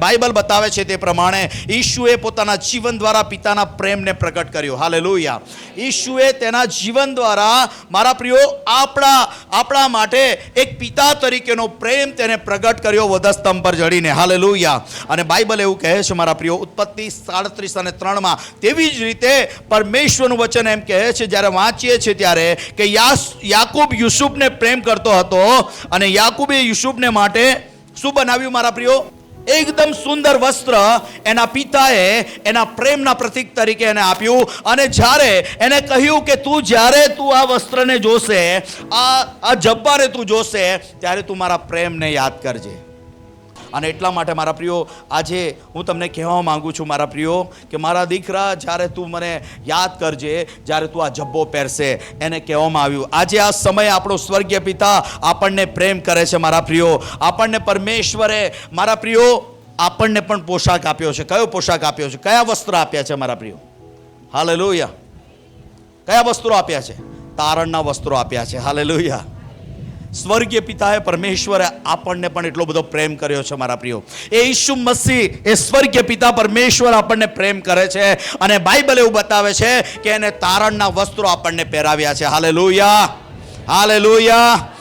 Bible બતાવે છે તે પ્રમાણે ઈશુએ પોતાના જીવન દ્વારા પિતાના પ્રેમને પ્રગટ કર્યો. હાલેલુયા. ઈશુએ તેના જીવન દ્વારા મારા પ્રિયો આપણા માટે એક પિતા તરીકેનો પ્રેમ તેને પ્રગટ કર્યો વધસ્તંભ પર ચડીને. હાલેલુયા. અને બાઇબલ એવું કહે છે મારા પ્રિયો, ઉત્પત્તિ 37 અને 3 તેવી જ રીતે પરમેશ્વરનું વચન એમ કહે છે, જ્યારે વાંચીએ છીએ ત્યારે કે યાકૂબ યુસુફને પ્રેમ કરતો હતો અને યાકૂબે યુસુફને માટે શું બનાવ્યું મારા પ્રિયો? એકદમ સુંદર વસ્ત્ર એના પિતાએ એના પ્રેમના પ્રતીક તરીકે એને આપ્યું. અને જ્યારે એને કહ્યું કે જ્યારે તું આ વસ્ત્રને જોશે, આ જબ્બાને તું જોશે, ત્યારે તું મારા પ્રેમને યાદ કરજે. અને એટલા માટે મારા પ્રિયો, આજે હું તમને કહેવા માંગુ છું મારા પ્રિયો, કે મારા દીકરા, જ્યારે તું મને યાદ કરજે જ્યારે તું આ જબ્બો પહેરશે. એને કહેવામાં આવ્યું. આજે આ સમય આપણો સ્વર્ગીય પિતા આપણને પ્રેમ કરે છે મારા પ્રિયો. આપણને પરમેશ્વરે મારા પ્રિયો આપણને પણ પોશાક આપ્યો છે. કયો પોશાક આપ્યો છે? કયા વસ્ત્ર આપ્યા છે મારા પ્રિયો? હાલેલુયા. કયા વસ્ત્રો આપ્યા છે? તારણના વસ્ત્રો આપ્યા છે. હાલેલુયા. સ્વર્ગીય પિતાએ પરમેશ્વરે આપણને પણ એટલો બધો પ્રેમ કર્યો છે મારા પ્રિયો. એ ઈસુ મસીહ, એ સ્વર્ગીય પિતા પરમેશ્વર આપણને પ્રેમ કરે છે. અને બાઇબલ એવું બતાવે છે કે એને તારણના વસ્ત્રો આપણને પહેરાવ્યા છે. હાલેલુયા. હાલેલુયા.